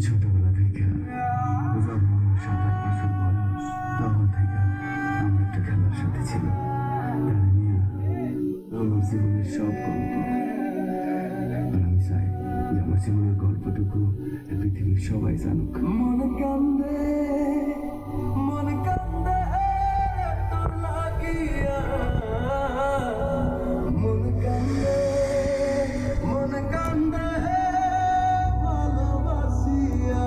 ছোটবেলা থেকে যখন আমার 7-8 বছর বয়স, তখন থেকে আমার একটা খেলার সাথে ছিল। তারা নিয়ে আমার জীবনের সব গল্প। আর আমি চাই যে আমার জীবনের গল্পটুকু পৃথিবীর সবাই জানুক। মনে কান্দে, মনে কান্দে তোর লাগিয়া, মনে কান্দে, মনে কান্দে ভালোবাসিয়া।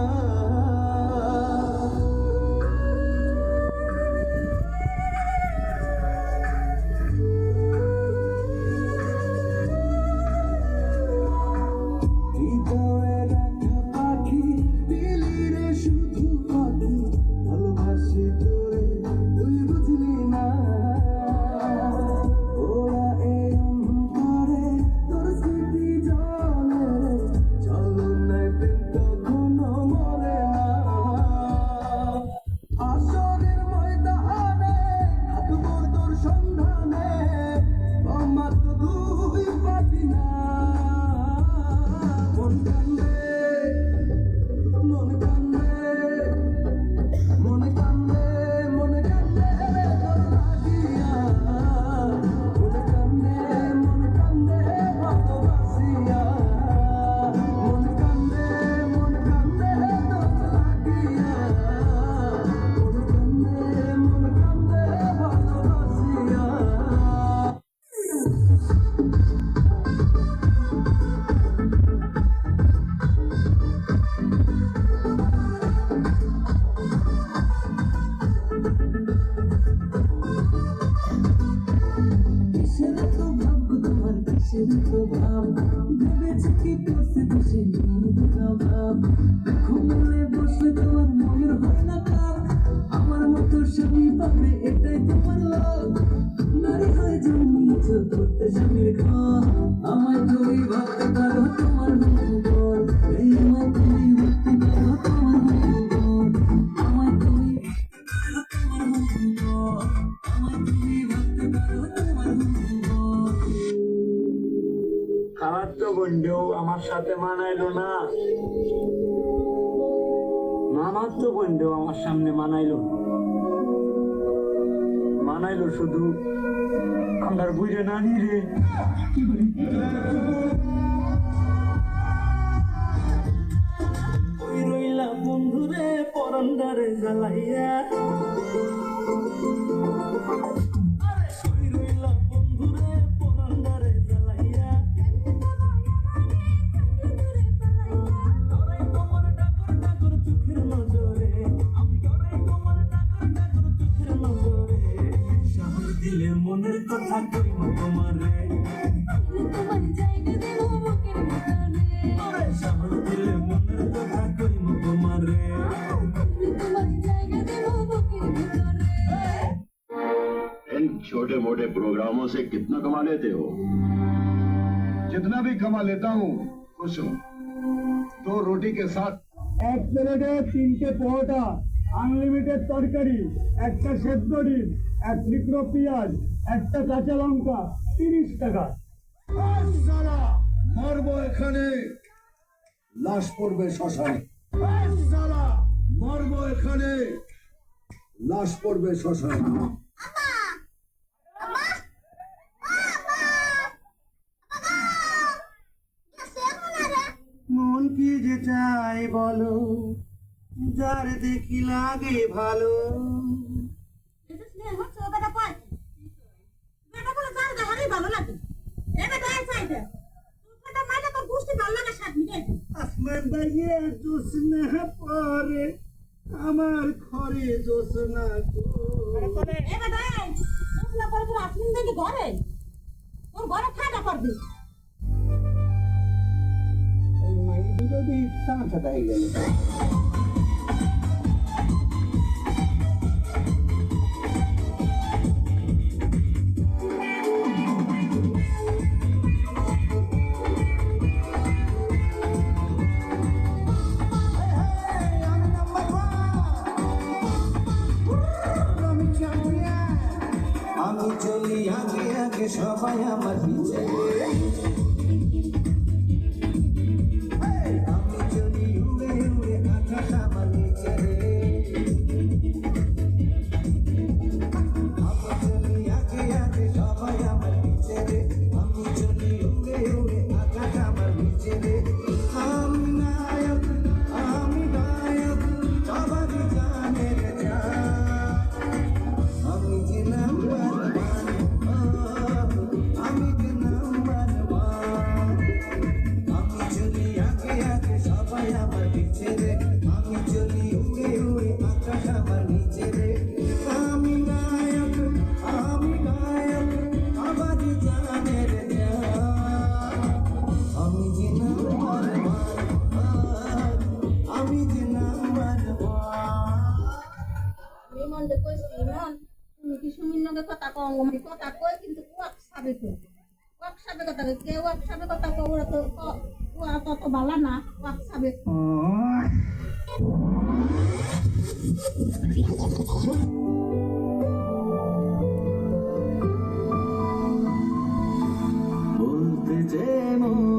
হৃদয়ে রাখা পাখি দিলি রে শুধু পাখি, ভালোবাসি তোরে তুই বুঝলি না। ওরা এই অন্তরে তোর স্মৃতি জলে রে, চলনায় প্রেম কখনো মরে না। আসরের ময়দানে থাকবো তোর সন্ধানে, মাত্র দুই পাবি না। মন কান্দে, মন কান্দে, মন কান্দে, মন কান্দে তোর লাগিয়া, মন কান্দে, মন কান্দে ভালোবাসিয়া। মন কান্দে, মন কান্দে তোর লাগিয়া, মন কান্দে, মন কান্দে ভালোবাসিয়া। কিসের তো ভাব গো তোমার, কিসের তো ভাব, ভেবেছি কি করছে বসে নিয়ে ভাব। ঘুমলে বসলে তোমার মনের হয় না কাজ, আমার মতো স্বামী পাবে এটাই তোমার লাভ। নারী হয়ে জন্মিয়েছ করতে স্বামীর ঘর, আমায় তুমি ভাবতে পারো তোমার মঙ্গল। এই আমায় তুমি ভাবতে পারো তোমার মঙ্গল, আমায় তুমি তোমার মঙ্গল, আমায় তুমি ভাবতে পারো তোমার মঙ্গল। আমার তো বন্ধু আমার সাথে মানাইলো না, মামার তো বন্ধু আমার সামনে মানাইলো, মানাইলো শুধু আমার বুঝে না নিলে। ওই রইলা বন্ধুরে পরন্দারে জ্বালাইয়া, ওই রইলা বন্ধুরে পরন্দারে জ্বালাইয়া। ডরাই তোমার ডাকর ডাকর চোখের নজরে, আমি ডরাই তোমার ডাকর ডাকর চোখের নজরে। সাহস দিলে মনের কথা কইব তোমারে, ওরে সাহস দিলে মনের কথা কইব তোমারে। इन छोटे मोटे प्रोग्रामों से कितना कमा लेते हो? जितना भी कमा लेता हूँ खुश हूँ। 2 रोटी के साथ এক প্লেটে 3টে পরোটা, আনলিমিটেড তরকারি, একটা সেদ্ধ ডিম, 1 টুকরো পেঁয়াজ, একটা কাঁচা লঙ্কা, 30 টাকা। সালা মরবো এখানে, লাশ পড়বে শ্মশানে। সালা মরবো এখানে, লাশ পড়বে শ্মশানে। মন কি যে চাই বলো, যার দেখি লাগে ভালো। আসমান বাইয়ে জোসনা পরে, আমার ঘরে জোসনা এই মাই দুটো দিয়ে তাঁটা হয়ে গেল। আমি চলি আগে আগে সবাই আমার পিছে। যে কইছি মন তুমি কি সুমির লগে কথা কও আমি কথা কই কিন্তু ওয়াক সাবে কই ওয়াক সাবে কথা কই কে ওয়াক সাবে কথা কও ওরা তো ওরা তো ভালো না ওয়াক সাবে বলতে যে মন